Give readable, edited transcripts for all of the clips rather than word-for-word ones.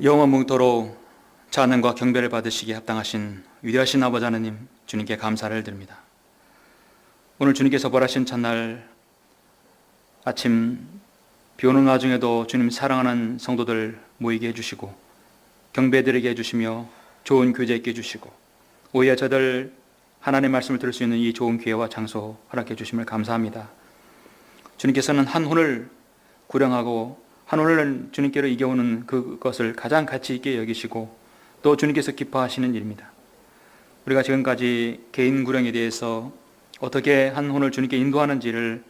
영원 뭉토로 찬양과 경배를 받으시기에 합당하신 위대하신 아버지 하나님, 주님께 감사를 드립니다. 오늘 주님께서 벌하신 첫날 아침 비 오는 와중에도 주님 사랑하는 성도들 모이게 해주시고 경배드리게 해주시며 좋은 교제 있게 해주시고 오히려 저들 하나님의 말씀을 들을 수 있는 이 좋은 기회와 장소 허락해 주심을 감사합니다. 주님께서는 한 혼을 구령하고 한 혼을 주님께로 이겨오는 그것을 가장 가치 있게 여기시고 또 주님께서 기뻐하시는 일입니다. 우리가 지금까지 개인 구령에 대해서 어떻게 한 혼을 주님께 인도하는지를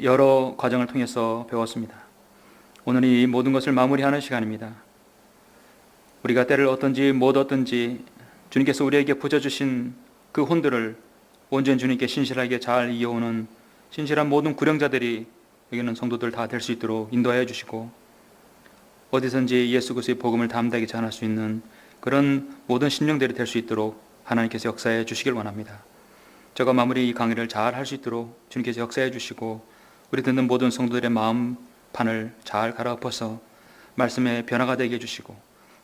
여러 과정을 통해서 배웠습니다. 오늘은 이 모든 것을 마무리하는 시간입니다. 우리가 때를 얻든지 못 얻든지 주님께서 우리에게 부어주신 그 혼들을 온전히 주님께 신실하게 잘 이어오는 신실한 모든 구령자들이 여기는 성도들 다 될 수 있도록 인도하여 주시고 어디선지 예수 그리스도의 복음을 담대하게 전할 수 있는 그런 모든 심령들이 될 수 있도록 하나님께서 역사해 주시길 원합니다. 제가 마무리 이 강의를 잘 할 수 있도록 주님께서 역사해 주시고 우리 듣는 모든 성도들의 마음판을 잘 갈아엎어서 말씀의 변화가 되게 해주시고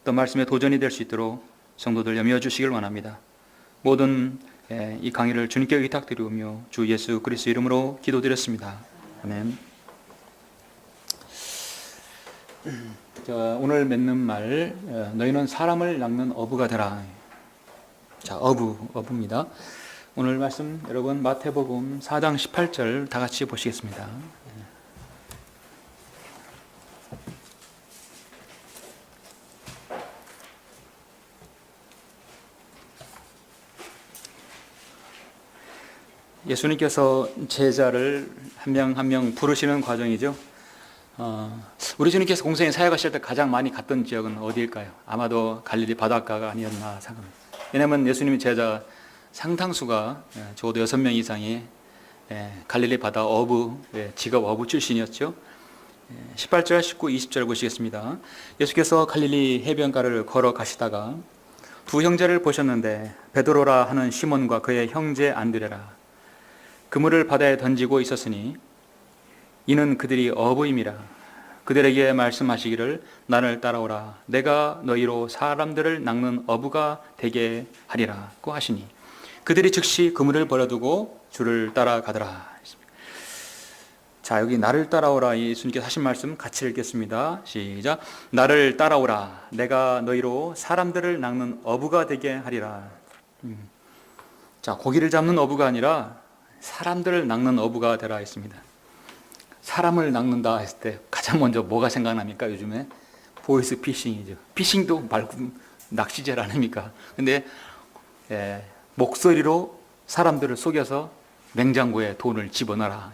또 말씀의 도전이 될 수 있도록 성도들 염려 주시길 원합니다. 모든 이 강의를 주님께 의탁드리며 주 예수 그리스도 이름으로 기도드렸습니다. 아멘. 오늘 맺는 말, 너희는 사람을 낚는 어부가 되라. 자, 어부입니다. 오늘 말씀 여러분 마태복음 4장 18절 다 같이 보시겠습니다. 예수님께서 제자를 한 명 한 명 부르시는 과정이죠. 우리 주님께서 공생에 사역하실 때 가장 많이 갔던 지역은 어디일까요? 아마도 갈릴리 바닷가가 아니었나 생각합니다. 왜냐하면 예수님의 제자 상당수가 적어도 6명 이상이 갈릴리 바다 어부, 직업 어부 출신이었죠. 18절, 19, 20절 보시겠습니다. 예수께서 갈릴리 해변가를 걸어가시다가 두 형제를 보셨는데 베드로라 하는 시몬과 그의 형제 안드레라 그물을 바다에 던지고 있었으니 이는 그들이 어부임이라. 그들에게 말씀하시기를 나를 따라오라. 내가 너희로 사람들을 낚는 어부가 되게 하리라고 하시니 그들이 즉시 그물을 버려두고 주를 따라가더라. 자, 여기 나를 따라오라 예수님께서 하신 말씀 같이 읽겠습니다. 시작. 나를 따라오라. 내가 너희로 사람들을 낚는 어부가 되게 하리라. 자, 고기를 잡는 어부가 아니라 사람들을 낚는 어부가 되라 했습니다. 사람을 낚는다 했을 때 가장 먼저 뭐가 생각납니까? 요즘에 보이스 피싱이죠. 피싱도 말고 낚시질 아닙니까? 근데 목소리로 사람들을 속여서 냉장고에 돈을 집어넣어라.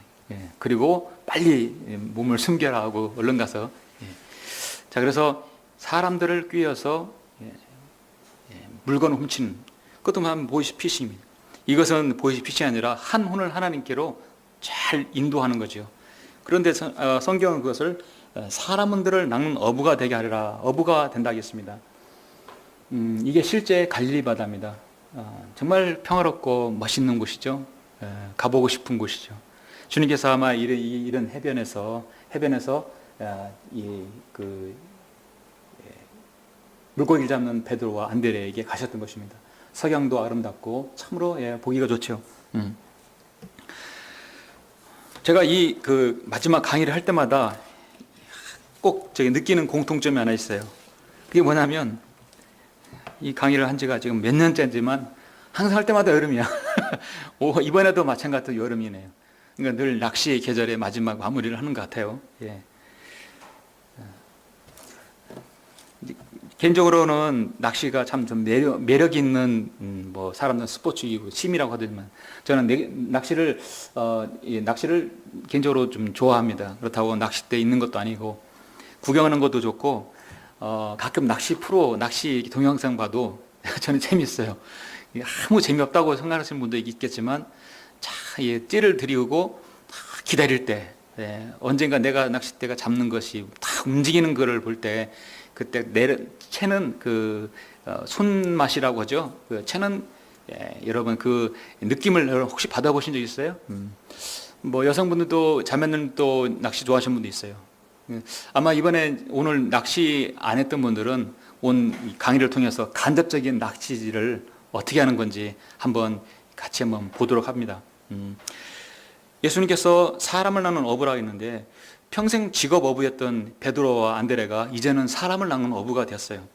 그리고 빨리 몸을 숨겨라 하고 얼른 가서 자, 그래서 사람들을 꿰어서 물건을 훔치는 그것도 한 보이스 피싱입니다. 이것은 보이스 피싱이 아니라 한 혼을 하나님께로 잘 인도하는 거죠. 그런데 성경은 그것을 사람들을 낚는 어부가 되게 하리라. 어부가 된다 하겠습니다. 이게 실제 갈릴리 바다입니다. 정말 평화롭고 멋있는 곳이죠. 가보고 싶은 곳이죠. 주님께서 아마 이런 해변에서 물고기를 잡는 베드로와 안드레에게 가셨던 것입니다. 석양도 아름답고 참으로 보기가 좋죠. 제가 마지막 강의를 할 때마다 꼭 느끼는 공통점이 하나 있어요. 그게 뭐냐면 이 강의를 한 지가 지금 몇 년째지만 항상 할 때마다 여름이야. 이번에도 마찬가지로 여름이네요. 그러니까 늘 낚시의 계절의 마지막 마무리를 하는 것 같아요. 개인적으로는 낚시가 참 좀 매력 있는 사람들은 스포츠이고 취미라고 하더니만 저는 낚시를 개인적으로 좀 좋아합니다. 그렇다고 낚싯대 있는 것도 아니고 구경하는 것도 좋고 가끔 낚시 동영상 봐도 저는 재밌어요. 아무 재미없다고 생각하시는 분도 있겠지만 띠를 들이우고 기다릴 때 언젠가 내가 낚싯대가 잡는 것이 다 움직이는 거를 볼 때 그때 채는 손맛이라고 하죠. 채는 여러분 그 느낌을 혹시 받아보신 적 있어요? 여성분들도 자매들도 낚시 좋아하시는 분도 있어요. 아마 이번에 오늘 낚시 안 했던 분들은 온 강의를 통해서 간접적인 낚시를 어떻게 하는 건지 같이 한번 보도록 합니다. 예수님께서 사람을 낳는 어부라 했는데 평생 직업 어부였던 베드로와 안드레가 이제는 사람을 낳는 어부가 되었어요.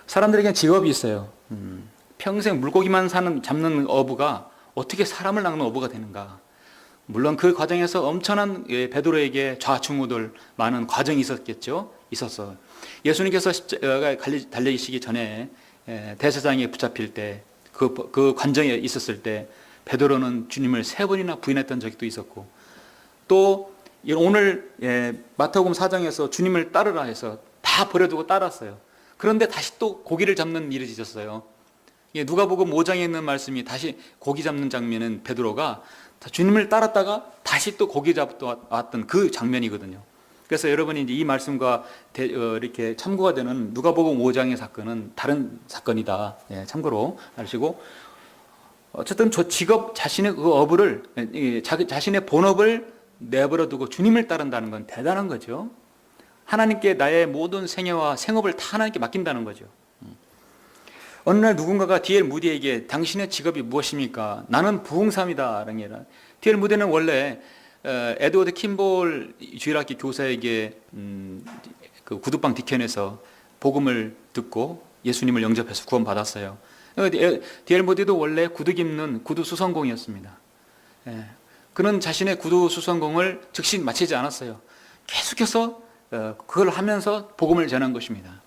사람들에게는 직업이 있어요. 평생 물고기만 잡는 어부가 어떻게 사람을 낚는 어부가 되는가? 물론 그 과정에서 엄청난 베드로에게 좌충우돌 많은 과정이 있었어. 예수님께서 십자가에 달리시기 전에 대제사장에 붙잡힐 때 그 관정에 있었을 때 베드로는 주님을 3번이나 부인했던 적도 있었고, 또 오늘 마태복음 4장에서 주님을 따르라 해서 다 버려두고 따랐어요. 그런데 다시 또 고기를 잡는 일이 있었어요. 누가복음 5장에 있는 말씀이 다시 고기 잡는 장면은 베드로가 주님을 따랐다가 다시 또 고기 잡고 왔던 그 장면이거든요. 그래서 여러분이 이제 이 말씀과 이렇게 참고가 되는 누가복음 5장의 사건은 다른 사건이다. 참고로 아시고, 어쨌든 저 직업 자신의 그 어부를 자신의 본업을 내버려 두고 주님을 따른다는 건 대단한 거죠. 하나님께 나의 모든 생애와 생업을 다 하나님께 맡긴다는 거죠. 어느 날 누군가가 D.L. 무디에게 당신의 직업이 무엇입니까? 나는 부흥사입니다. D.L. 무디는 원래 에드워드 킴볼 주일학교 교사에게 그 구두방 디켄에서 복음을 듣고 예수님을 영접해서 구원받았어요. D.L. 무디도 원래 구두 입는 구두 수선공이었습니다. 그는 자신의 구두 수선공을 즉시 마치지 않았어요. 계속해서 그걸 하면서 복음을 전한 것입니다.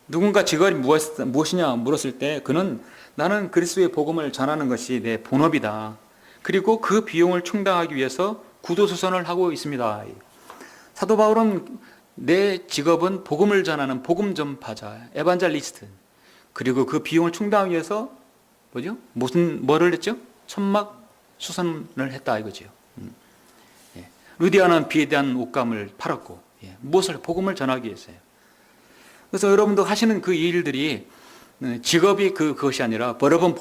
누군가 직업이 무엇이냐 물었을 때 그는 나는 그리스도의 복음을 전하는 것이 내 본업이다. 그리고 그 비용을 충당하기 위해서 구두수선을 하고 있습니다. 사도 바울은 내 직업은 복음을 전하는 복음 전파자, 에반젤리스트. 그리고 그 비용을 충당하기 위해서 뭐를 했죠? 천막 수선을 했다 이거죠. 루디아는 비대한 옷감을 팔았고, 무엇을 복음을 전하기 위해서요. 그래서 여러분도 하시는 그 일들이 직업이 그것이 아니라 버려본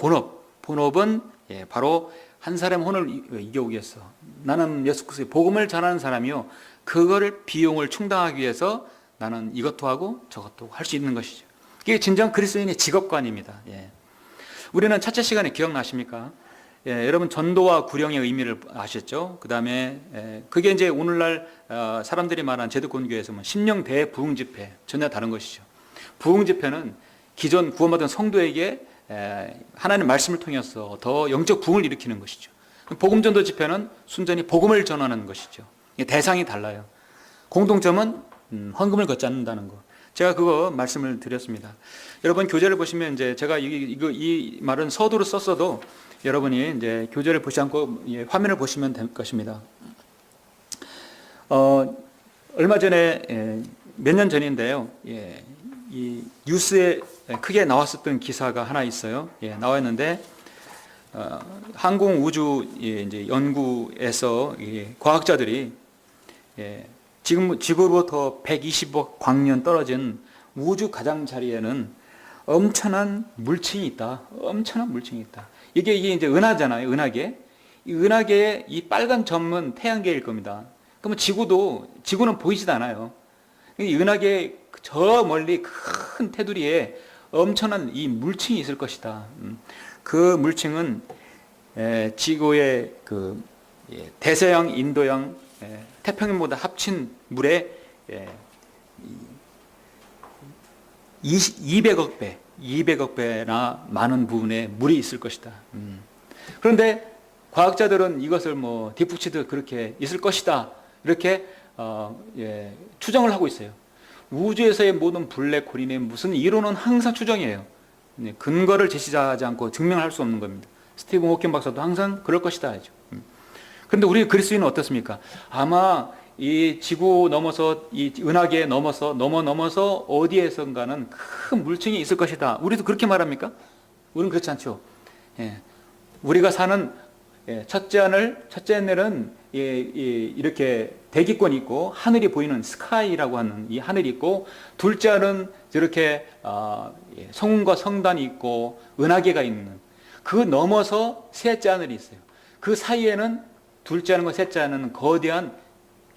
본업은 바로 한 사람의 혼을 이겨오기 위해서 나는 예수 그리스도의 복음을 전하는 사람이요, 그거를 비용을 충당하기 위해서 나는 이것도 하고 저것도 할 수 있는 것이죠. 이게 진정 그리스도인의 직업관입니다. 우리는 첫째 시간에 기억나십니까? 여러분 전도와 구령의 의미를 아셨죠? 그 다음에 그게 이제 오늘날 사람들이 말하는 제도권교회에서 심령 대부흥 집회 전혀 다른 것이죠. 부흥 집회는 기존 구원받은 성도에게 하나님의 말씀을 통해서 더 영적 부흥을 일으키는 것이죠. 복음 전도 집회는 순전히 복음을 전하는 것이죠. 대상이 달라요. 공통점은 헌금을 걷지 않는다는 것. 제가 그거 말씀을 드렸습니다. 여러분 교재를 보시면 이제 제가 이 말은 서두로 썼어도 여러분이 이제 교재를 보지 않고 화면을 보시면 될 것입니다. 얼마 전에 몇 년 전인데요. 이 뉴스에 크게 나왔었던 기사가 하나 있어요. 나왔는데 항공 우주 이제 연구에서 과학자들이 지금 지구로부터 120억 광년 떨어진 우주 가장자리에는 엄청난 물층이 있다. 엄청난 물층이 있다. 이게 이제 은하잖아요. 은하계. 이 은하계의 이 빨간 점은 태양계일 겁니다. 그러면 지구는 보이지도 않아요. 이 은하계 저 멀리 큰 테두리에 엄청난 이 물층이 있을 것이다. 그 물층은 지구의 그 대서양, 인도양, 태평양보다 합친 물의 200억 배나 많은 부분에 물이 있을 것이다. 그런데 과학자들은 이것을 뒷북치듯 그렇게 있을 것이다. 이렇게 추정을 하고 있어요. 우주에서의 모든 블랙홀이네 무슨 이론은 항상 추정이에요. 근거를 제시하지 않고 증명할 수 없는 겁니다. 스티븐 호킹 박사도 항상 그럴 것이다 하죠. 그런데 우리 그리스도인은 어떻습니까? 아마 이 지구 넘어서 이 은하계 넘어서 어디에선가는 큰 물층이 있을 것이다. 우리도 그렇게 말합니까? 우리는 그렇지 않죠. 우리가 사는 첫째 하늘은 이렇게 대기권이 있고 하늘이 보이는 스카이라고 하는 이 하늘이 있고, 둘째 하늘은 이렇게 성운과 성단이 있고 은하계가 있는, 그 넘어서 셋째 하늘이 있어요. 그 사이에는 둘째 하늘과 셋째 하늘은 거대한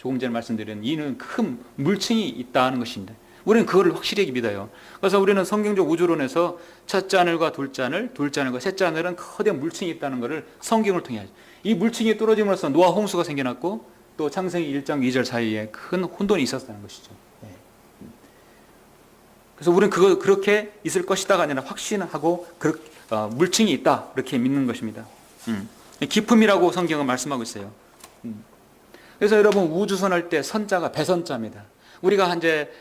조금 전에 말씀드린 이는 큰 물층이 있다는 것입니다. 우리는 그거를 확실히 믿어요. 그래서 우리는 성경적 우주론에서 첫째 하늘과 둘째 하늘, 둘째 하늘과 셋째 하늘은 거대한 물층이 있다는 것을 성경을 통해 하죠. 이 물층이 뚫어짐으로써 노아 홍수가 생겨났고 또 창세기 1장 2절 사이에 큰 혼돈이 있었다는 것이죠. 그래서 우리는 그렇게 있을 것이다가 아니라 확신하고 물층이 있다 이렇게 믿는 것입니다. 기품이라고 성경은 말씀하고 있어요. 그래서 여러분 우주선 할 때 선자가 배선자입니다. 우리가 이제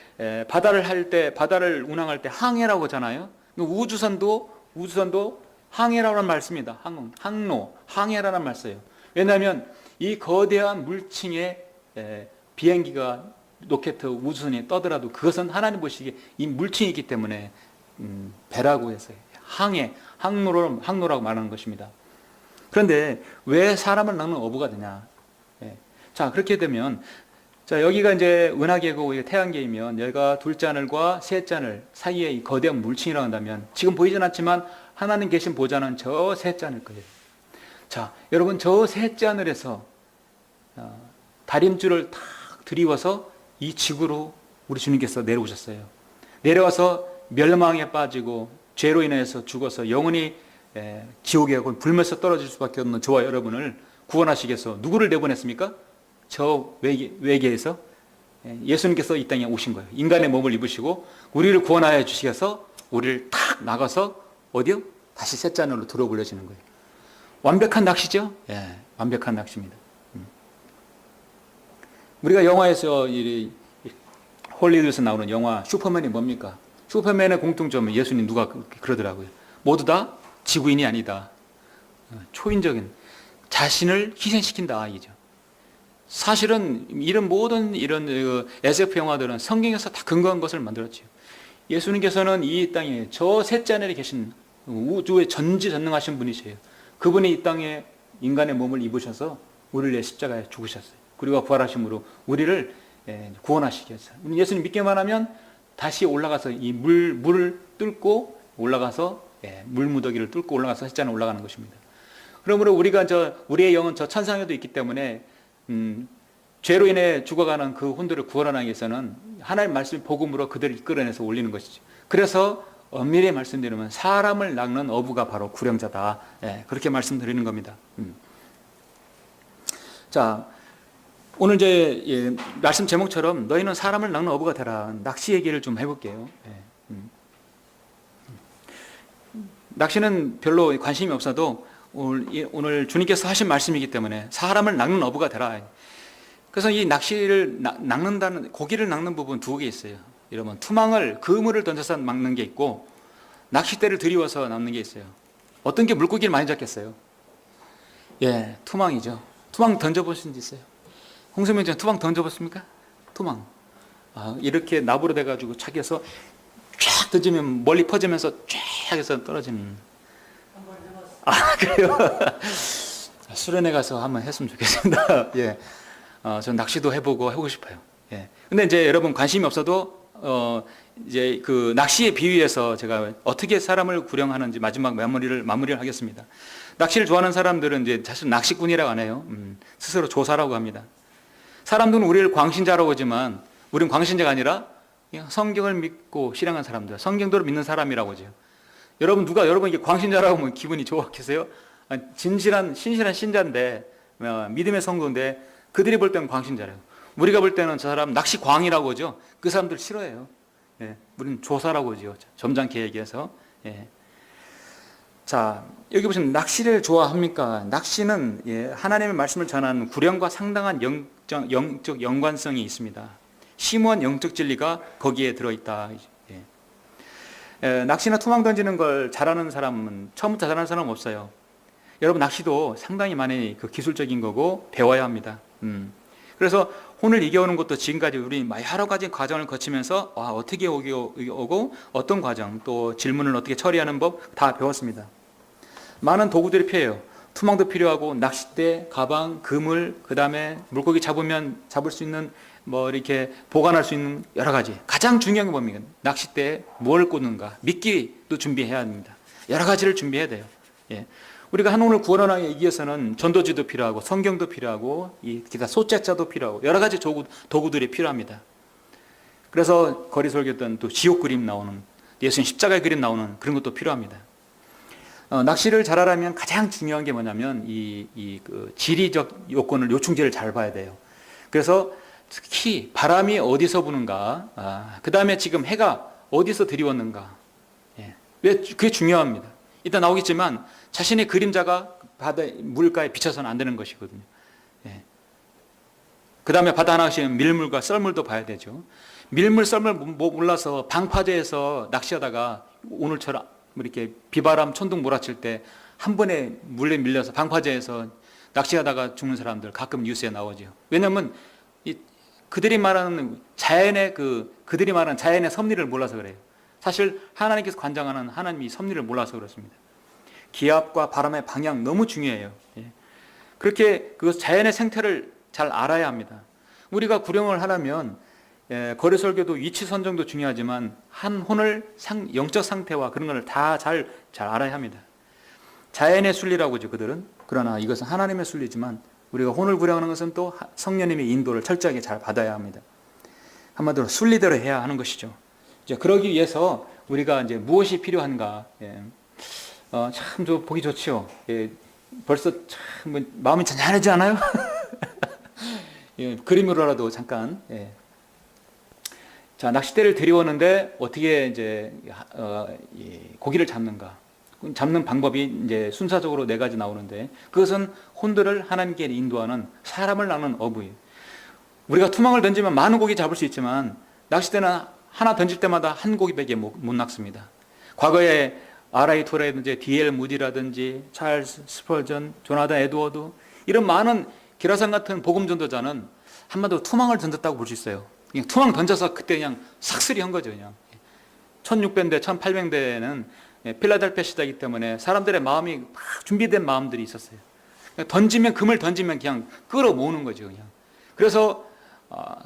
바다를 할 때 바다를 운항할 때 항해라고 하잖아요. 우주선도 항해라는 말 씁니다. 항로, 항해라는 말 써요. 왜냐하면 이 거대한 물층의 비행기가 로켓 우주선이 떠더라도 그것은 하나님 보시기에 이 물층이 있기 때문에 배라고 해서 항로라고 말하는 것입니다. 그런데 왜 사람을 낚는 어부가 되냐? 자, 그렇게 되면 자, 여기가 이제 은하계고 태양계이면 여기가 둘째 하늘과 셋째 하늘 사이에 이 거대한 물층이라고 한다면 지금 보이진 않지만 하나님 계신 보좌는 저 셋째 하늘 거예요. 자, 여러분 저 셋째 하늘에서 다림줄을 탁 드리워서 이 지구로 우리 주님께서 내려오셨어요. 내려와서 멸망에 빠지고 죄로 인해서 죽어서 영원히 지옥에 가고 불면서 떨어질 수밖에 없는 저와 여러분을 구원하시기 위해서 누구를 내보냈습니까? 저 외계에서 예수님께서 이 땅에 오신 거예요. 인간의 몸을 입으시고 우리를 구원하여 주시기 위해서 우리를 탁 나가서 어디요? 다시 셋째 하늘로 들어올려지는 거예요. 완벽한 낚시죠? 예, 완벽한 낚시입니다. 우리가 영화에서 헐리우드에서 나오는 영화 슈퍼맨이 뭡니까? 슈퍼맨의 공통점은 예수님 누가 그러더라고요. 모두 다 지구인이 아니다. 초인적인 자신을 희생시킨다 이죠. 사실은 이런 모든 이런 SF 영화들은 성경에서 다 근거한 것을 만들었죠. 예수님께서는 이 땅에 저 셋째 하늘에 계신 우주의 전지전능하신 분이세요. 그분이 이 땅에 인간의 몸을 입으셔서 우리를 위해 십자가에 죽으셨어요. 그리고 부활하심으로 우리를 구원하시기 위해서. 예수님 믿기만 하면 다시 올라가서 이 물을 뚫고 올라가서 물무더기를 뚫고 올라가서 셋째 하늘 올라가는 것입니다. 그러므로 우리의 영은 저 천상에도 있기 때문에 죄로 인해 죽어가는 그 혼들을 구원하기 위해서는 하나님 말씀 복음으로 그들을 이끌어내서 올리는 것이죠. 그래서 엄밀히 말씀드리면 사람을 낚는 어부가 바로 구령자다. 그렇게 말씀드리는 겁니다. 자, 오늘 이제 말씀 제목처럼 너희는 사람을 낚는 어부가 되라. 낚시 얘기를 좀 해볼게요. 낚시는 별로 관심이 없어도 오늘 주님께서 하신 말씀이기 때문에 사람을 낚는 어부가 되라. 그래서 이 낚시를 낚는다는 고기를 낚는 부분 두 개 있어요. 여러분 그물을 던져서 낚는 게 있고 낚싯대를 들이워서 낚는 게 있어요. 어떤 게 물고기를 많이 잡겠어요? 예, 투망이죠. 투망 던져보신 적 있어요? 홍수명 전 투망 던져봤습니까? 투망. 이렇게 나부로 돼가지고 착해서 쫙 던지면 멀리 퍼지면서 쫙 해서 떨어지는. 그래요? 수련회 가서 한번 했으면 좋겠습니다. 예. 전 낚시도 해보고 싶어요. 예. 근데 이제 여러분 관심이 없어도, 이제 그 낚시에 비유해서 제가 어떻게 사람을 구령하는지 마지막 마무리를 하겠습니다. 낚시를 좋아하는 사람들은 이제 사실 낚시꾼이라고 안 해요. 스스로 조사라고 합니다. 사람들은 우리를 광신자라고 하지만 우리는 광신자가 아니라 그냥 성경을 믿고 실행한 사람들, 성경대로 믿는 사람이라고 하죠. 여러분에게 광신자라고 하면 기분이 좋았겠어요? 신실한 신자인데, 믿음의 성도인데, 그들이 볼 때는 광신자래요. 우리가 볼 때는 저 사람 낚시광이라고 하죠. 그 사람들 싫어해요. 예, 우리는 조사라고 하죠. 점잖게 얘기해서. 예. 자, 여기 보시면 낚시를 좋아합니까? 낚시는 하나님의 말씀을 전하는 구령과 상당한 영적 연관성이 있습니다. 심오한 영적 진리가 거기에 들어있다. 낚시나 투망 던지는 걸 잘하는 사람은 처음부터 잘하는 사람은 없어요. 여러분 낚시도 상당히 많이 그 기술적인 거고 배워야 합니다. 그래서 혼을 이겨오는 것도 지금까지 우리 여러 가지 과정을 거치면서 어떻게 오고 어떤 과정 또 질문을 어떻게 처리하는 법 다 배웠습니다. 많은 도구들이 필요해요. 투망도 필요하고 낚싯대, 가방, 그물, 그 다음에 물고기 잡을 수 있는 이렇게 보관할 수 있는 여러 가지. 가장 중요한 게 뭡니까? 낚싯대에 뭘 꽂는가? 미끼도 준비해야 합니다. 여러 가지를 준비해야 돼요. 예. 우리가 한 혼을 구원하기 위해서는 전도지도 필요하고 성경도 필요하고 이 기타 소책자도 필요하고 여러 가지 도구들이 필요합니다. 그래서 거리설교 때는 또 지옥 그림 나오는, 예수님 십자가의 그림 나오는 그런 것도 필요합니다. 낚시를 잘하려면 가장 중요한 게 뭐냐면 그 지리적 요건을, 요충지를 잘 봐야 돼요. 그래서 특히 바람이 어디서 부는가, 그 다음에 지금 해가 어디서 들이웠는가, 왜 그게 중요합니다. 이따 나오겠지만 자신의 그림자가 바다 물가에 비쳐서는 안 되는 것이거든요. 그 다음에 바다 낚시는 밀물과 썰물도 봐야 되죠. 밀물, 썰물 몰라서 방파제에서 낚시하다가 오늘처럼 이렇게 비바람, 천둥 몰아칠 때 한 번에 물에 밀려서 방파제에서 낚시하다가 죽는 사람들 가끔 뉴스에 나오죠. 왜냐하면 그들이 말하는 그들이 말하는 자연의 섭리를 몰라서 그래요. 사실 하나님께서 관장하는 하나님이 섭리를 몰라서 그렇습니다. 기압과 바람의 방향 너무 중요해요. 그렇게 그 자연의 생태를 잘 알아야 합니다. 우리가 구령을 하려면 거리설교도 위치 선정도 중요하지만 한 혼을 영적 상태와 그런 걸 다 잘 알아야 합니다. 자연의 순리라고 하죠, 그들은. 그러나 이것은 하나님의 순리지만 우리가 혼을 구령하는 것은 또 성령님의 인도를 철저하게 잘 받아야 합니다. 한마디로 순리대로 해야 하는 것이죠. 이제 그러기 위해서 우리가 이제 무엇이 필요한가? 참 보기 좋죠. 벌써 참 마음이 잔잔하지 않아요? 그림으로라도 잠깐. 자, 낚싯대를 들이오는데 어떻게 이제 고기를 잡는가? 잡는 방법이 이제 순서적으로 4가지 나오는데 그것은 혼들을 하나님께 인도하는 사람을 낚는 어부예요. 우리가 투망을 던지면 많은 고기 잡을 수 있지만 낚싯대는 하나 던질 때마다 한 고기밖에 못 낚습니다. 과거에 R.I. 토레라든지 D.L. 무디라든지 찰스 스펄전, 조나단 에드워드 이런 많은 기라상 같은 복음 전도자는 한마디로 투망을 던졌다고 볼 수 있어요. 그냥 투망 던져서 그때 그냥 삭슬이 한 거죠. 그냥 1600대, 1800대에는 필라델피아 시대이기 때문에 사람들의 마음이 막 준비된 마음들이 있었어요. 던지면 금을 던지면 그냥 끌어모으는 거죠. 그냥. 그래서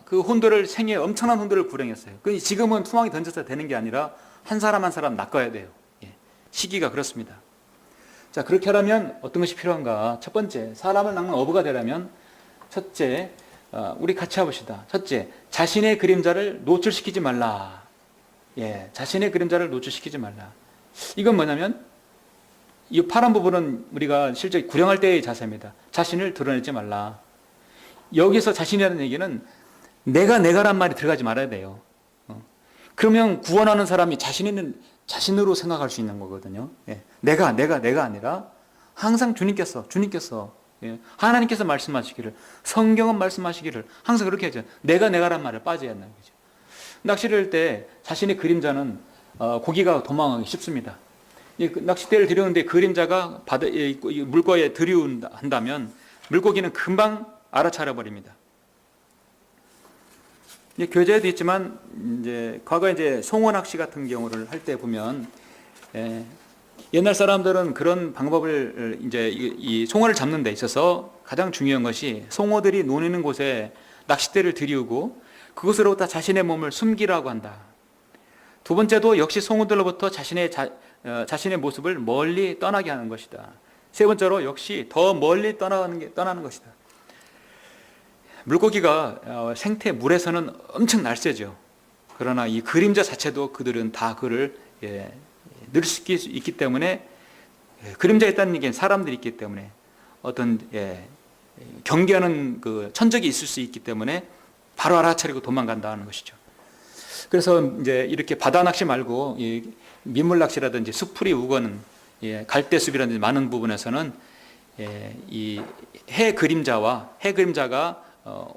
그 혼들을 생애 엄청난 혼들을 구령했어요. 지금은 투망이 던져서 되는 게 아니라 한 사람 한 사람 낚아야 돼요. 시기가 그렇습니다. 자, 그렇게 하려면 어떤 것이 필요한가? 첫 번째, 사람을 낚는 어부가 되려면 첫째, 우리 같이 해봅시다. 첫째, 자신의 그림자를 노출시키지 말라. 자신의 그림자를 노출시키지 말라. 이건 뭐냐면 이 파란 부분은 우리가 실제 구령할 때의 자세입니다. 자신을 드러내지 말라. 여기서 자신이라는 얘기는 내가란 말이 들어가지 말아야 돼요. 그러면 구원하는 사람이 자신으로 생각할 수 있는 거거든요. 내가 아니라 항상 주님께서 하나님께서 말씀하시기를, 성경은 말씀하시기를 항상 그렇게 하죠. 내가란 말을 빠져야 한다는 거죠. 낚시를 할 때 자신의 그림자는 고기가 도망가기 쉽습니다. 낚싯대를 들이우는데 그림자가 물가에 들이운다면 물고기는 금방 알아차려 버립니다. 교재에도 있지만 과거에 이제 송어 낚시 같은 경우를 할 때 보면 옛날 사람들은 그런 방법을 이제 이 송어를 잡는 데 있어서 가장 중요한 것이 송어들이 노는 곳에 낚싯대를 들이우고 그것으로부터 자신의 몸을 숨기라고 한다. 두 번째도 역시 송어들로부터 자신의 모습을 멀리 떠나게 하는 것이다. 세 번째로 역시 더 멀리 떠나는 것이다. 물고기가 생태 물에서는 엄청 날쌔죠. 그러나 이 그림자 자체도 그들은 다 그를 늘 수 있기 때문에 그림자에 있다는 얘기는 사람들이 있기 때문에 어떤 경계하는 그 천적이 있을 수 있기 때문에 바로 알아차리고 도망간다는 것이죠. 그래서 이제 이렇게 바다 낚시 말고 민물 낚시라든지 수풀이 우거는 갈대숲이라든지 많은 부분에서는 이 해 그림자가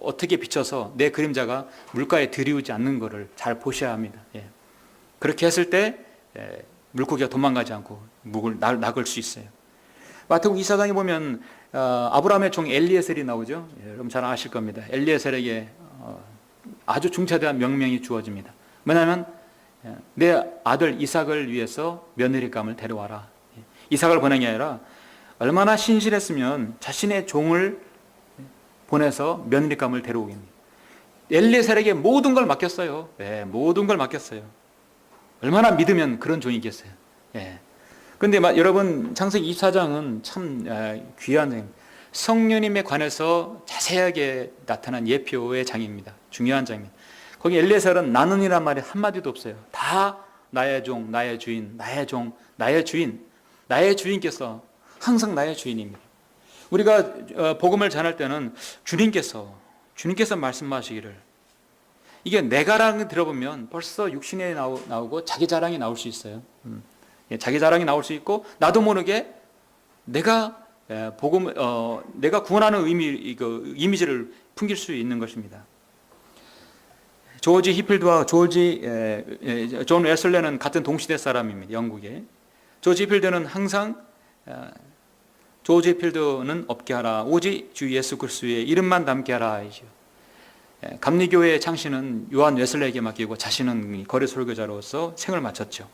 어떻게 비쳐서 내 그림자가 물가에 들이우지 않는 것을 잘 보셔야 합니다. 그렇게 했을 때 물고기가 도망가지 않고 묵을 낚을 수 있어요. 마태복음 2사장에 보면 아브라함의 종 엘리에셀이 나오죠. 여러분 잘 아실 겁니다. 엘리에셀에게 아주 중차대한 명령이 주어집니다. 뭐냐면 내 아들 이삭을 위해서 며느리감을 데려와라. 이삭을 보낸 게 아니라 얼마나 신실했으면 자신의 종을 보내서 며느리감을 데려오겠니. 엘리에셀에게 모든 걸 맡겼어요. 모든 걸 맡겼어요. 얼마나 믿으면 그런 종이겠어요. 그런데 여러분 창세기 24장은 참 귀한 장, 성령님에 관해서 자세하게 나타난 예표의 장입니다. 중요한 장입니다. 거기 엘리에셀은 나는이란 말이 한마디도 없어요. 다 나의 종, 나의 주인, 나의 종, 나의 주인, 나의 주인께서 항상 나의 주인입니다. 우리가 복음을 전할 때는 주님께서 말씀하시기를, 이게 내가랑 들어보면 벌써 육신에 나오고 자기 자랑이 나올 수 있어요. 자기 자랑이 나올 수 있고 나도 모르게 내가 내가 구원하는 이미지를 풍길 수 있는 것입니다. 조지 히필드와 존 웨슬레는 같은 동시대 사람입니다. 영국에. 조지 히필드는 항상 조지 히필드는 없게 하라, 오직 주 예수 그리스도의 이름만 담게 하라. 감리교회의 창시는 요한 웨슬레에게 맡기고 자신은 거리 설교자로서 생을 마쳤죠.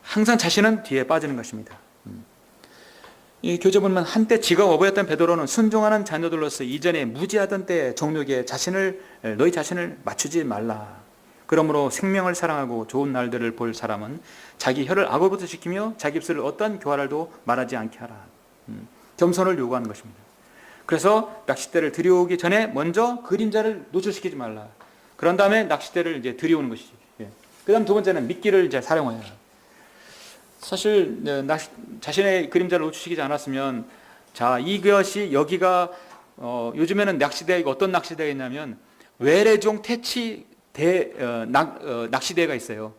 항상 자신은 뒤에 빠지는 것입니다. 이 교재 보면 한때 지가 어부였던 베드로는 순종하는 자녀들로서 이전에 무지하던 때 종류에게 너희 자신을 맞추지 말라. 그러므로 생명을 사랑하고 좋은 날들을 볼 사람은 자기 혀를 악어부터 지키며 자기 입술을 어떤 교활도 말하지 않게 하라. 겸손을 요구하는 것입니다. 그래서 낚싯대를 들여오기 전에 먼저 그림자를 노출시키지 말라. 그런 다음에 낚싯대를 이제 들여오는 것이지. 그 다음 두 번째는 미끼를 이제 사용해야 해요. 사실 자신의 그림자를 노출시키지 않았으면, 자, 이것이 여기가 요즘에는 낚시대가 어떤 낚시대가 있냐면 외래종 퇴치 낚시대가 있어요.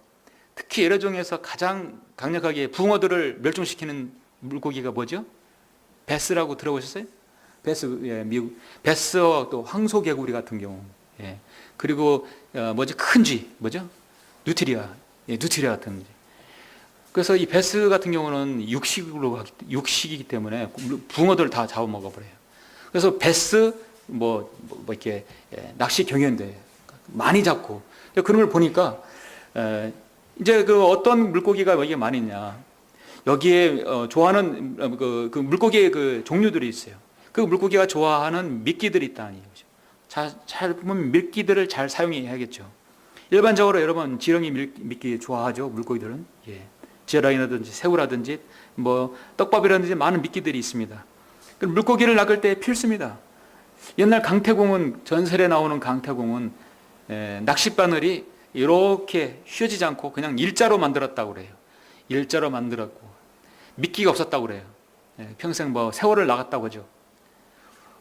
특히 외래종에서 가장 강력하게 붕어들을 멸종시키는 물고기가 뭐죠? 베스라고 들어보셨어요? 베스, 미국 베스와 또 황소개구리 같은 경우, 그리고 큰 쥐, 누트리아, 누트리아 같은 쥐. 그래서 이 베스 같은 경우는 육식이기 때문에 붕어들 다 잡아먹어버려요. 그래서 베스 이렇게 낚시 경연대 많이 잡고, 그런 걸 보니까 이제 그 어떤 물고기가 여기에 많이 있냐, 여기에 좋아하는 그 물고기의 그 종류들이 있어요. 그 물고기가 좋아하는 미끼들이 있다는 얘기죠. 잘 보면 미끼들을 잘 사용해야겠죠. 일반적으로 여러분 지렁이 미끼 좋아하죠, 물고기들은. 지렁이라든지 새우라든지 떡밥이라든지 많은 미끼들이 있습니다. 물고기를 낚을 때 필수입니다. 옛날 강태공은, 전설에 나오는 강태공은 낚싯바늘이 이렇게 휘어지지 않고 그냥 일자로 만들었다고 그래요. 일자로 만들었고 미끼가 없었다고 그래요. 평생 세월을 나갔다고 하죠.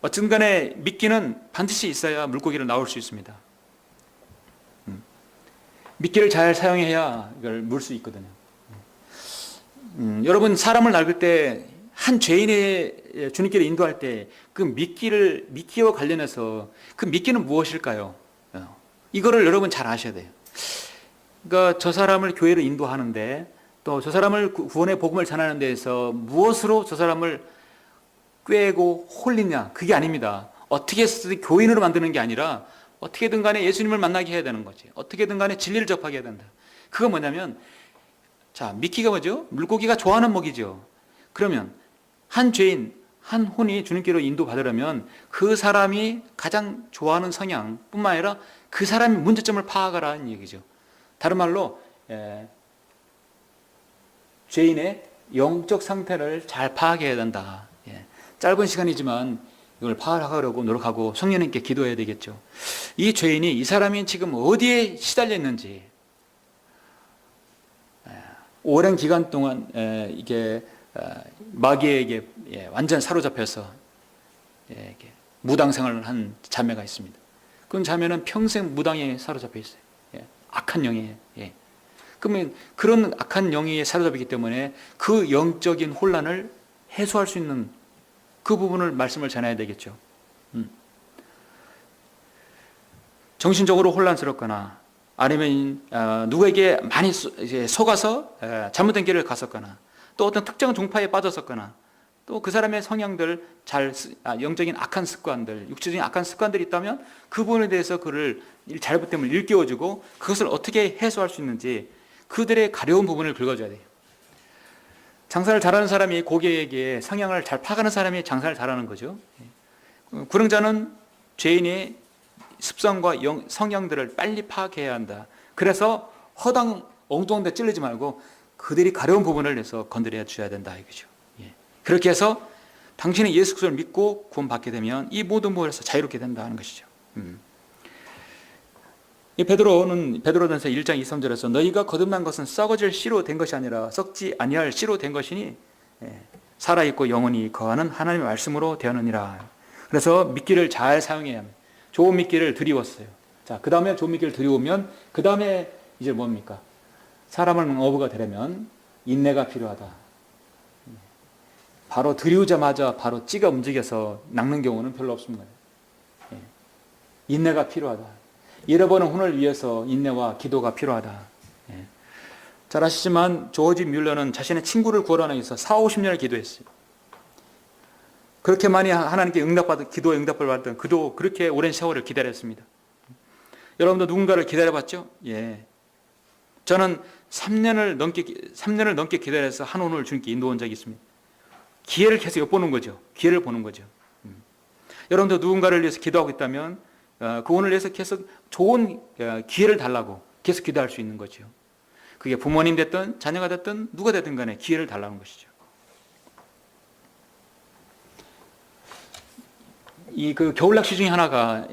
어쨌든 간에 미끼는 반드시 있어야 물고기를 나올 수 있습니다. 미끼를 잘 사용해야 이걸 물 수 있거든요. 여러분, 사람을 낚을 때, 한 죄인의 주님께로 인도할 때 그 미끼와 관련해서 그 미끼는 무엇일까요? 이거를 여러분 잘 아셔야 돼요. 그러니까 저 사람을 교회로 인도하는데, 또 저 사람을 구원의 복음을 전하는 데에서 무엇으로 저 사람을 꿰고 홀리냐, 그게 아닙니다. 어떻게 해서 교인으로 만드는 게 아니라 어떻게든 간에 예수님을 만나게 해야 되는 거지. 어떻게든 간에 진리를 접하게 해야 된다. 그거 뭐냐면, 자, 미끼가 뭐죠? 물고기가 좋아하는 먹이죠. 그러면 한 죄인, 한 혼이 주님께로 인도받으려면 그 사람이 가장 좋아하는 성향뿐만 아니라 그 사람의 문제점을 파악하라는 얘기죠. 다른 말로 죄인의 영적 상태를 잘 파악해야 된다. 짧은 시간이지만 이걸 파악하려고 노력하고 성령님께 기도해야 되겠죠. 이 죄인이, 이 사람이 지금 어디에 시달려 있는지, 오랜 기간 동안 이게 마귀에게 완전 사로잡혀서 무당생활을 한 자매가 있습니다. 그 자매는 평생 무당에 사로잡혀 있어요. 악한 영이에요. 그러면 그런 악한 영에 사로잡히기 때문에 그 영적인 혼란을 해소할 수 있는 그 부분을 말씀을 전해야 되겠죠. 정신적으로 혼란스럽거나 아니면 누구에게 많이 속아서 잘못된 길을 갔었거나, 또 어떤 특정 종파에 빠졌었거나, 또 그 사람의 성향들, 영적인 악한 습관들, 육체적인 악한 습관들이 있다면 그 부분에 대해서 그를 잘못됨을 일깨워주고 그것을 어떻게 해소할 수 있는지 그들의 가려운 부분을 긁어줘야 돼요. 장사를 잘하는 사람이 고객에게 성향을 잘 파악하는 사람이 장사를 잘하는 거죠. 불응자는 죄인의 습성과 성향들을 빨리 파악해야 한다. 그래서 허당 엉뚱한 데 찔리지 말고 그들이 가려운 부분을 내서 건드려 줘야 된다 이거죠. 예. 그렇게 해서 당신이 예수 그리스도를 믿고 구원받게 되면 이 모든 부분에서 자유롭게 된다는 것이죠. 이 베드로전서 1장 2, 3절에서 너희가 거듭난 것은 썩어질 씨로 된 것이 아니라 썩지 아니할 씨로 된 것이니 살아있고 영원히 거하는 하나님의 말씀으로 되었느니라. 그래서 미끼를 잘 사용해야 합니다. 좋은 미끼를 들이웠어요. 자, 그 다음에 좋은 미끼를 들이우면 그 다음에 이제 뭡니까? 사람을 어부가 되려면 인내가 필요하다. 바로 들이우자마자 바로 찌가 움직여서 낚는 경우는 별로 없습니다. 인내가 필요하다. 잃어버린 혼을 위해서 인내와 기도가 필요하다. 잘 아시지만 조지 뮬러는 자신의 친구를 구원하기 위해서 40-50년을 기도했어요. 그렇게 많이 하나님께 기도에 응답을 받았던 그도 그렇게 오랜 세월을 기다렸습니다. 여러분도 누군가를 기다려봤죠? 예. 저는 3년을 넘게 기다려서 한 혼을 주님께 인도한 적이 있습니다. 기회를 계속 엿보는 거죠. 기회를 보는 거죠. 여러분도 누군가를 위해서 기도하고 있다면 그 혼을 위해서 계속 좋은 기회를 달라고 계속 기도할 수 있는 거죠. 그게 부모님 됐든 자녀가 됐든 누가 됐든 간에 기회를 달라는 것이죠. 이 그 겨울 낚시 중에 하나가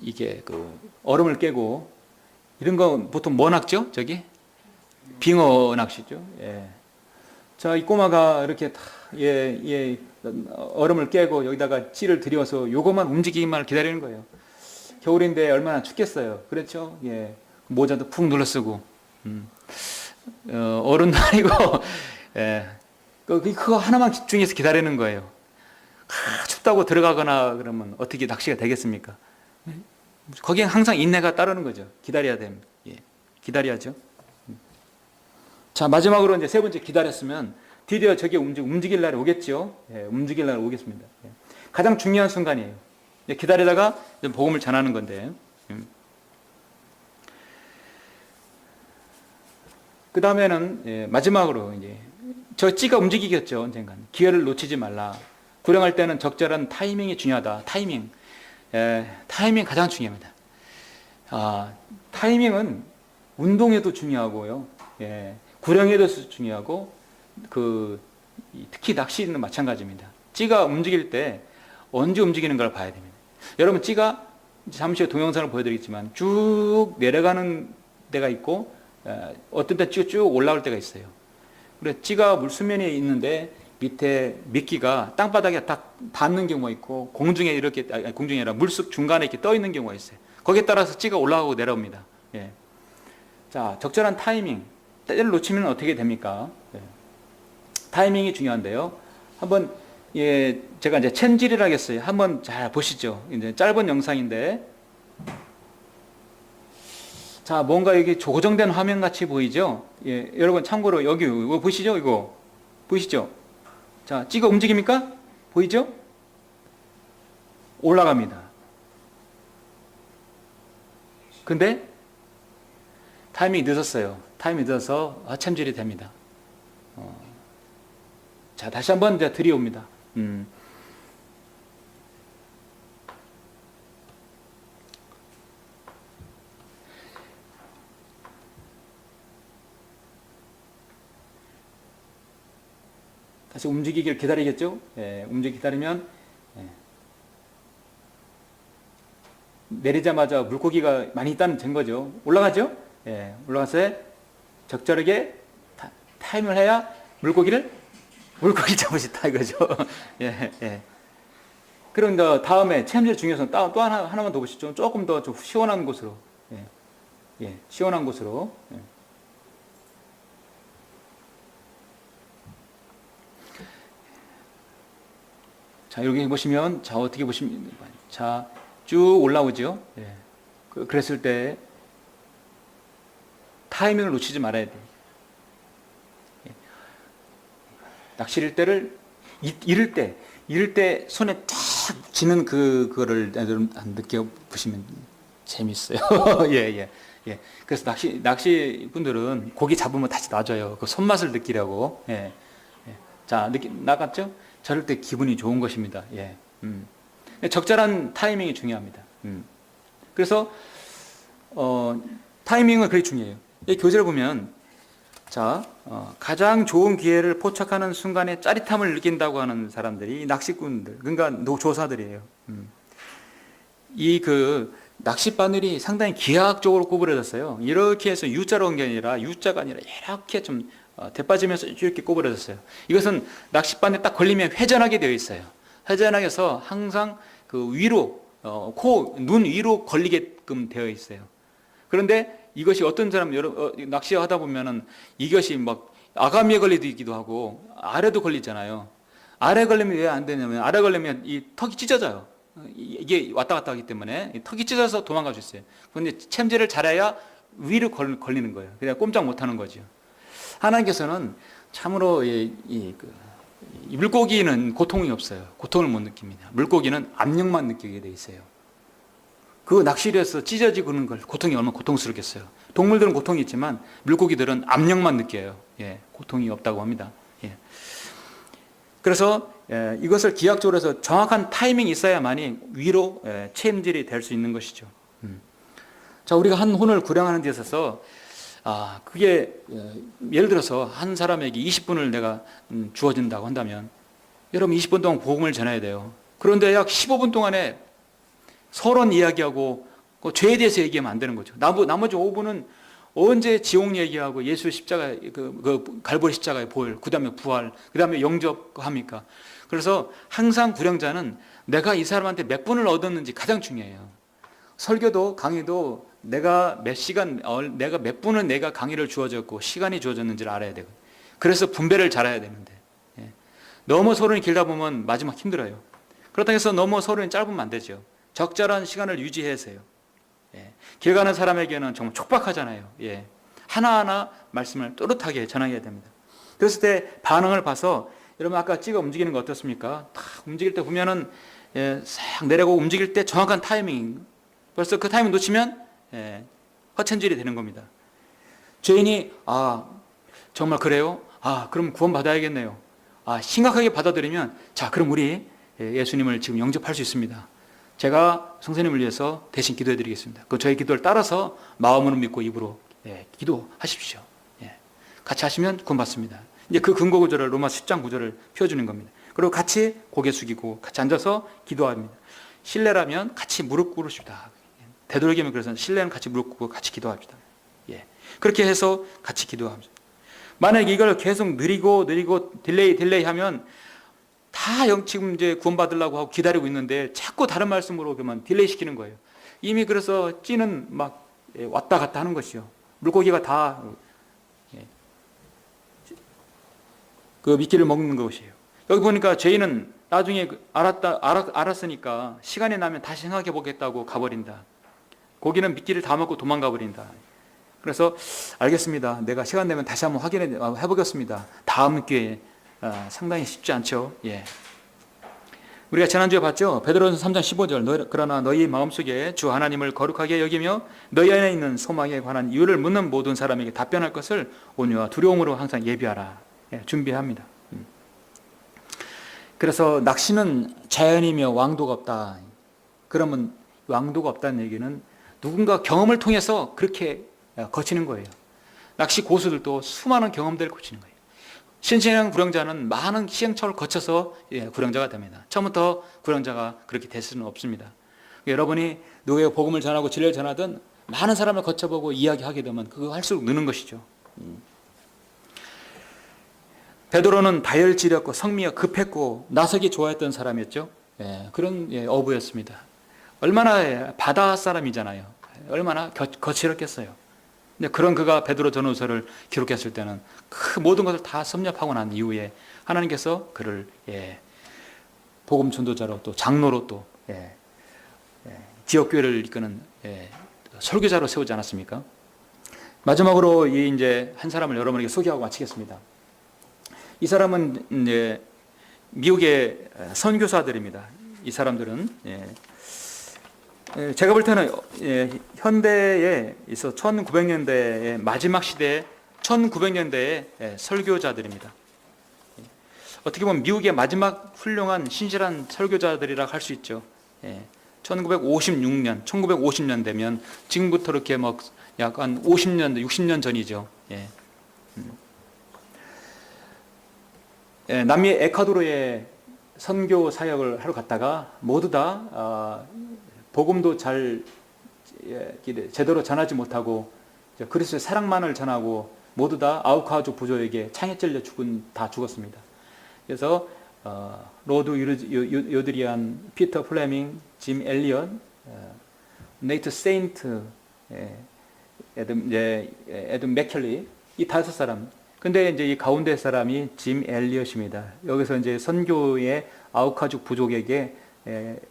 이게 그 얼음을 깨고 이런 거 보통 뭐 낚죠? 저기 빙어 낚시죠. 예. 자, 이 꼬마가 이렇게 다 얼음을 깨고 여기다가 찌를 들여서 요것만 움직이기만 기다리는 거예요. 겨울인데 얼마나 춥겠어요. 그렇죠? 예. 모자도 푹 눌러 쓰고 어른도 아니고 예. 그거 하나만 집중해서 기다리는 거예요. 춥다고 들어가거나 그러면 어떻게 낚시가 되겠습니까? 거기엔 항상 인내가 따르는 거죠. 기다려야 됩니다. 예. 기다려야죠. 자, 마지막으로 이제 세 번째 기다렸으면 드디어 저게 움직일 날이 오겠죠. 예, 움직일 날이 오겠습니다. 예. 가장 중요한 순간이에요. 기다리다가 복음을 전하는 건데. 그 다음에는 마지막으로 이제 저 찌가 움직이겠죠. 언젠간 기회를 놓치지 말라. 구령할 때는 적절한 타이밍이 중요하다. 타이밍 가장 중요합니다. 타이밍은 운동에도 중요하고요. 예, 구령에도 중요하고 특히 낚시는 마찬가지입니다. 찌가 움직일 때 언제 움직이는 걸 봐야 됩니다. 여러분 찌가 잠시 후에 동영상을 보여드리겠지만 쭉 내려가는 데가 있고 어떤 때 찌가 쭉 올라올 때가 있어요. 그래 찌가 물수면에 있는데 밑에 미끼가 땅바닥에 딱 닿는 경우가 있고 공중에 공중이 아니라 물속 중간에 이렇게 떠 있는 경우가 있어요. 거기에 따라서 찌가 올라가고 내려옵니다. 예. 자, 적절한 타이밍 때를 놓치면 어떻게 됩니까? 예. 타이밍이 중요한데요. 한번 제가 이제 첸질이라고 했어요. 한번 잘 보시죠. 이제 짧은 영상인데 자, 뭔가 여기 조정된 화면 같이 보이죠? 예, 여러분 참고로 여기 이거 보시죠? 이거 보이시죠? 자, 찌가 움직입니까? 보이죠? 올라갑니다. 근데 타이밍이 늦었어요. 타이밍이 늦어서 챔질이 됩니다. 자, 다시 한번 이제 들이옵니다. 다시 움직이길 기다리겠죠? 예, 기다리면 내리자마자 물고기가 많이 있다는 증거죠. 올라가죠? 예, 올라가서 적절하게 타임을 해야 물고기 잡을 수 있다 이거죠. 예, 예. 그럼 다음에 체험질 중에서는 또 하나만 더 보시죠. 조금 더 좀 시원한 곳으로. 예, 예, 시원한 곳으로. 예. 자, 여기 보시면, 자, 어떻게 보시면, 자, 쭉 올라오죠. 예. 그랬을 때, 타이밍을 놓치지 말아야 돼요. 예. 낚시를 때를, 이를 때 손에 쫙 쥐는 그거를 느껴보시면 재밌어요. 예, 예, 예. 그래서 낚시 분들은 고기 잡으면 다시 놔줘요. 그 손맛을 느끼려고. 예. 예. 자, 나갔죠? 저럴 때 기분이 좋은 것입니다. 예. 적절한 타이밍이 중요합니다. 그래서 타이밍은 그게 중요해요. 이 교재를 보면 자, 가장 좋은 기회를 포착하는 순간에 짜릿함을 느낀다고 하는 사람들이 낚시꾼들, 그러니까 조사들이에요. 이 낚싯바늘이 상당히 기하학적으로 구부러졌어요. 이렇게 해서 U자로 온 게 아니라 U자가 아니라 이렇게 좀 대빠지면서 이렇게 구부러졌어요. 이것은 낚싯바늘에 딱 걸리면 회전하게 되어 있어요. 회전하게 해서 항상 그 위로 눈 위로 걸리게끔 되어 있어요. 그런데 이것이 어떤 사람 낚시하다 보면은 이것이 막 아가미에 걸리기도 하고 아래도 걸리잖아요. 아래 걸리면 왜 안 되냐면 아래 걸리면 이 턱이 찢어져요. 이게 왔다 갔다 하기 때문에 턱이 찢어서 도망갈 수 있어요. 그런데 챔질을 잘해야 위로 걸리는 거예요. 그냥 꼼짝 못하는 거죠. 하나님께서는 참으로 이 물고기는 고통이 없어요. 고통을 못 느낍니다. 물고기는 압력만 느끼게 돼 있어요. 그 낚시를해서 찢어지고 그러는 걸 고통이 얼마나 고통스럽겠어요. 동물들은 고통이 있지만 물고기들은 압력만 느껴요. 고통이 없다고 합니다. 그래서 이것을 기하학적으로 해서 정확한 타이밍이 있어야만이 위로 체험질이 될 수 있는 것이죠. 자, 우리가 한 혼을 구량하는 데 있어서 그게 예를 들어서 한 사람에게 20분을 내가 주어진다고 한다면 여러분 20분 동안 복음을 전해야 돼요. 그런데 약 15분 동안에 서론 이야기하고 죄에 대해서 얘기하면 안 되는 거죠. 나머지 5분은 언제 지옥 얘기하고 예수 십자가 그 갈보리 십자가의 보혈, 그다음에 부활, 그다음에 영접합니까? 그래서 항상 구령자는 내가 이 사람한테 몇 분을 얻었는지 가장 중요해요. 설교도 강의도 내가 몇 시간, 내가 몇 분은 내가 강의를 주어졌고 시간이 주어졌는지를 알아야 되고, 그래서 분배를 잘해야 되는데 너무 서론이 길다 보면 마지막 힘들어요. 그렇다고 해서 너무 서론이 짧으면 안 되죠. 적절한 시간을 유지해서요. 길 가는 사람에게는 정말 촉박하잖아요. 하나하나 말씀을 또렷하게 전하게 됩니다. 그랬을 때 반응을 봐서 여러분 아까 찍어 움직이는 거 어떻습니까? 탁 움직일 때 보면은 싹 내려고 움직일 때 정확한 타이밍, 벌써 그 타이밍 놓치면 허천질이 되는 겁니다. 죄인이 정말 그래요? 그럼 구원 받아야겠네요. 심각하게 받아들이면 자 그럼 우리 예수님을 지금 영접할 수 있습니다. 제가 성도님을 위해서 대신 기도해 드리겠습니다. 그 저의 기도를 따라서 마음으로 믿고 입으로 기도하십시오. 같이 하시면 구원 받습니다. 이제 그 근거 구절을 로마서 10장 구절을 펴주는 겁니다. 그리고 같이 고개 숙이고 같이 앉아서 기도합니다. 신뢰라면 같이 무릎 꿇으십니다. 되도록이면 그래서 신뢰는 같이 무릎 꿇고 같이 기도합시다. 그렇게 해서 같이 기도합니다. 만약에 이걸 계속 느리고 딜레이 하면 다 지금 이제 구원받으려고 하고 기다리고 있는데 자꾸 다른 말씀으로 그만 딜레이 시키는 거예요. 이미 그래서 찌는 막 왔다 갔다 하는 것이요. 물고기가 다 그 미끼를 먹는 것이에요. 여기 보니까 죄인은 나중에 알았으니까 시간이 나면 다시 생각해 보겠다고 가버린다. 고기는 미끼를 다 먹고 도망가 버린다. 그래서 알겠습니다. 내가 시간 되면 다시 한번 확인해 보겠습니다. 다음 기회에. 상당히 쉽지 않죠. 우리가 지난주에 봤죠. 베드로전서 3장 15절 그러나 너희 마음속에 주 하나님을 거룩하게 여기며 너희 안에 있는 소망에 관한 이유를 묻는 모든 사람에게 답변할 것을 온유와 두려움으로 항상 예비하라. 준비합니다. 그래서 낚시는 자연이며 왕도가 없다. 그러면 왕도가 없다는 얘기는 누군가 경험을 통해서 그렇게 거치는 거예요. 낚시 고수들도 수많은 경험들을 거치는 거예요. 신신한 구령자는 많은 시행착오를 거쳐서 구령자가 됩니다. 처음부터 구령자가 그렇게 될 수는 없습니다. 여러분이 누구에게 복음을 전하고 진리를 전하든 많은 사람을 거쳐보고 이야기하게 되면 그거 할수록 느는 것이죠. 베드로는 다혈질이었고 성미가 급했고 나서기 좋아했던 사람이었죠. 그런 어부였습니다. 얼마나 바다 사람이잖아요. 얼마나 거칠었겠어요. 근데 그런 그가 베드로 전후서를 기록했을 때는 그 모든 것을 다 섭렵하고 난 이후에 하나님께서 그를 복음 전도자로 또 장로로 또 지역 교회를 이끄는 설교자로 세우지 않았습니까? 마지막으로 이제 한 사람을 여러분에게 소개하고 마치겠습니다. 이 사람은 이제 미국의 선교사들입니다. 이 사람들은 제가 볼 때는 현대에 있어 1900년대의 마지막 시대에 1900년대의 설교자들입니다. 어떻게 보면 미국의 마지막 훌륭한 신실한 설교자들이라 할 수 있죠. 1956년, 1950년 되면 지금부터 이렇게 막 약간 50년, 60년 전이죠. 남미 에콰도르에 선교 사역을 하러 갔다가 모두 다 복음도 잘 제대로 전하지 못하고 그리스도의 사랑만을 전하고 모두 다 아우카주 부족에게 창에 찔려 다 죽었습니다. 그래서 로드 요드리안, 피터 플레밍, 짐 엘리엇, 네이트 세인트, 에든 맥켈리, 이 5사람. 근데 이제 이 가운데 사람이 짐 엘리엇입니다. 여기서 이제 선교의 아우카죽 부족에게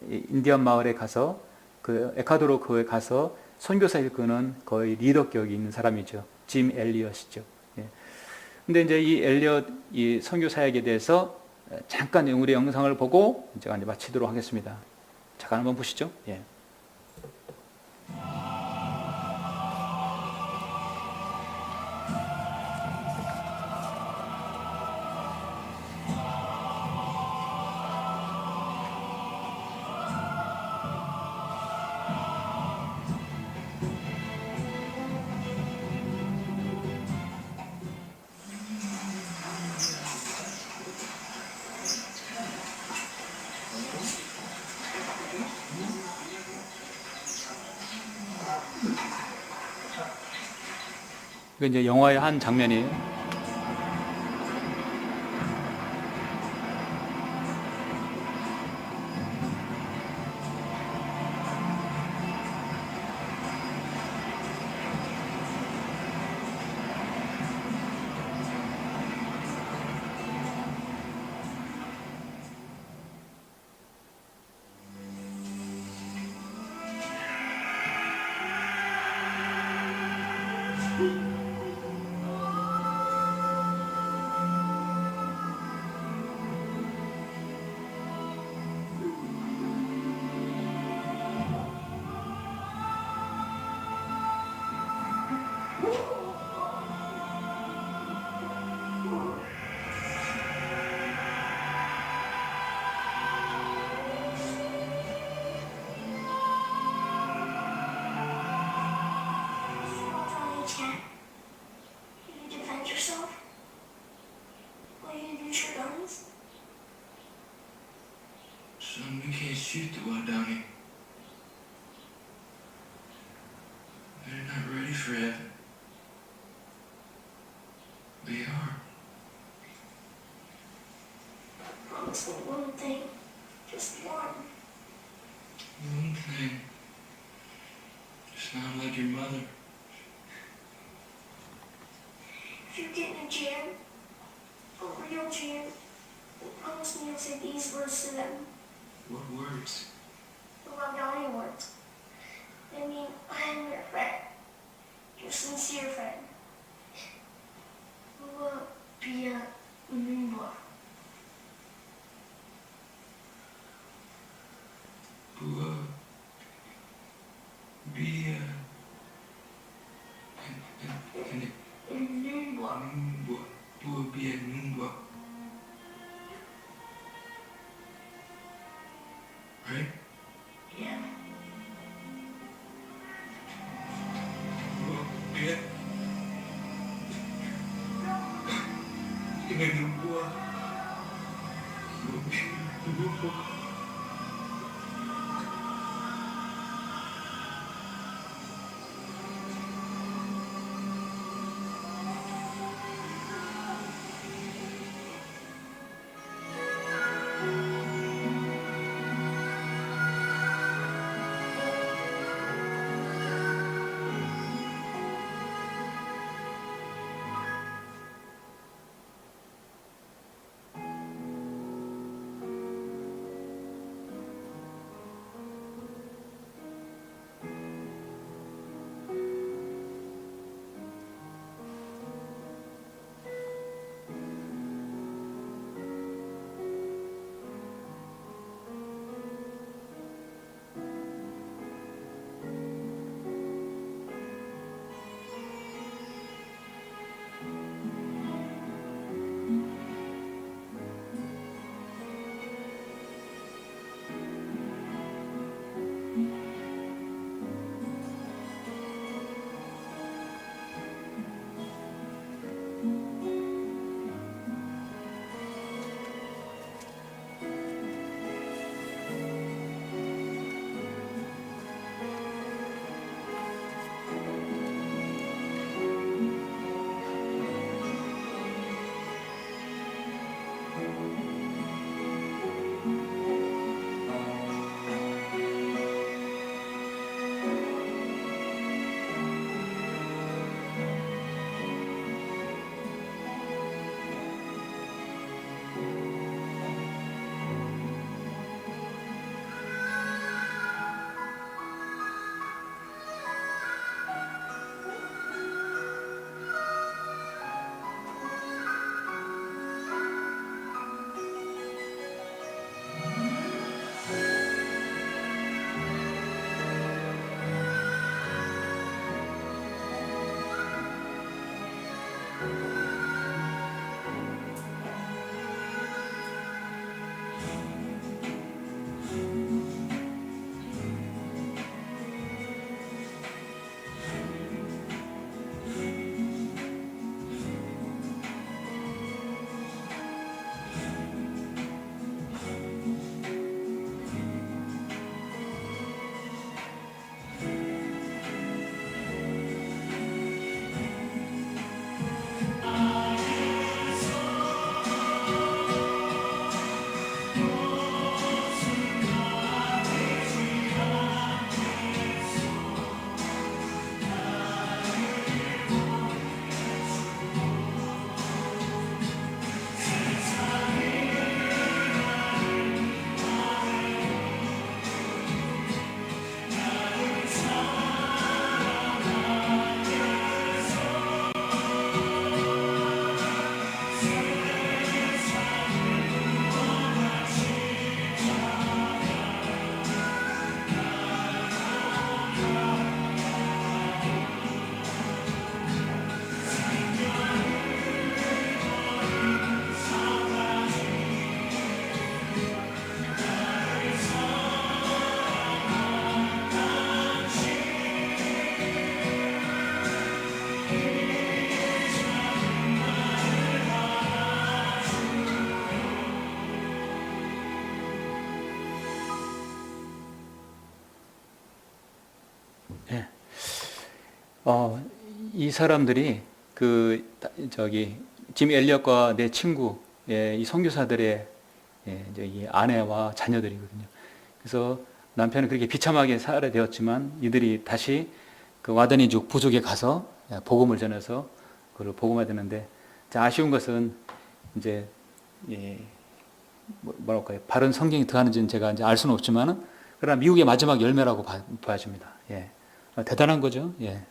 인디언 마을에 가서 그 에콰도르 그에 가서 선교사 일꾼은 거의 리더격이 있는 사람이죠. 짐 엘리엇이죠. 예. 근데 이제 이 엘리엇 이 선교 사역에 대해서 잠깐 우리 영상을 보고 제가 이제 마치도록 하겠습니다. 잠깐 한번 보시죠. 예. 이거 이제 영화의 한 장면이에요. Son, we can't shoot the wild down here. They're not ready for heaven. We are. Promise me one thing. Just one. One thing. Just not like your mother. If you get in a jam, a real jam, then promise me you'll say these words to them. What words? The Rob Downey words. They mean, I am your friend. Your sincere friend. Bua Bia Numba. Bua. Bia. And Numba. Numbwa. Bua Bia Numbwa. Right? Yeah. Bua Bia. Numbwa. Bua Bia Numbwa. 예. 이 사람들이 짐 엘리엇과 내 친구, 예, 이 선교사들의 예, 이제 이 아내와 자녀들이거든요. 그래서 남편은 그렇게 비참하게 살아야 되었지만 이들이 다시 그 와드니족 부족에 가서 복음을 전해서 그걸 복음해야 되는데, 아쉬운 것은 이제 예, 뭐랄까요, 바른 성경이 더하는지는 제가 이제 알 수는 없지만은, 그러나 미국의 마지막 열매라고 봐집니다. 예, 대단한 거죠. 예,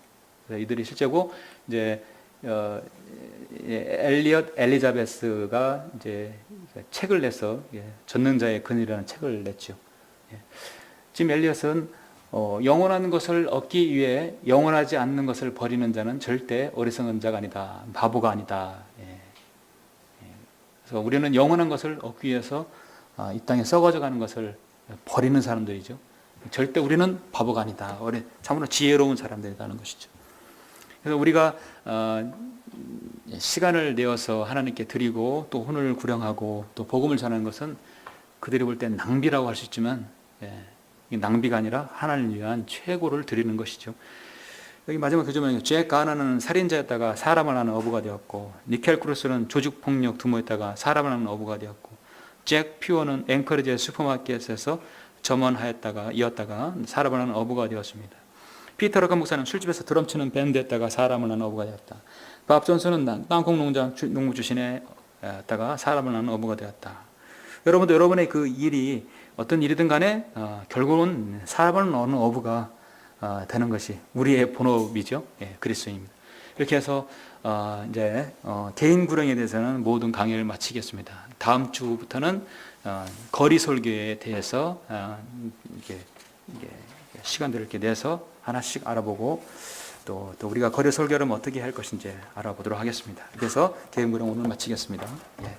그래서 이들이 실제고 이제 엘리엇 엘리자베스가 이제 책을 내서 전능자의 근이라는 책을 냈죠. 예. 짐 엘리엇은 영원한 것을 얻기 위해 영원하지 않는 것을 버리는 자는 절대 어리석은 자가 아니다, 바보가 아니다. 예. 그래서 우리는 영원한 것을 얻기 위해서 이 땅에 썩어져 가는 것을 버리는 사람들이죠. 절대 우리는 바보가 아니다, 참으로 지혜로운 사람들이라는 것이죠. 그래서 우리가 시간을 내어서 하나님께 드리고 또 혼을 구령하고 또 복음을 전하는 것은 그들이 볼 땐 낭비라고 할 수 있지만, 이게 낭비가 아니라 하나님을 위한 최고를 드리는 것이죠. 여기 마지막 교조문에 잭 가너는 살인자였다가 사람을 하는 어부가 되었고, 니켈 크루스는 조직폭력 두모였다가 사람을 하는 어부가 되었고, 잭 퓨어는 앵커리지의 슈퍼마켓에서 점원하였다가 이었다가 사람을 하는 어부가 되었습니다. 피터 러건 목사는 술집에서 드럼 치는 밴드였다가 사람을 하는 어부가 되었다. 밥 존슨은 땅콩 농부 출신이었다가 사람을 하는 어부가 되었다. 여러분도 여러분의 그 일이 어떤 일이든 간에 결국은 사람을 얻는 어부가 되는 것이 우리의 본업이죠. 예, 그리스도인입니다. 이렇게 해서 이제 개인 구령에 대해서는 모든 강의를 마치겠습니다. 다음 주부터는 거리 설교에 대해서 이게 시간들을 이렇게 내서 하나씩 알아보고 또 우리가 거리 설교를 어떻게 할 것인지 알아보도록 하겠습니다. 그래서 개인 구령 오늘 마치겠습니다. 예.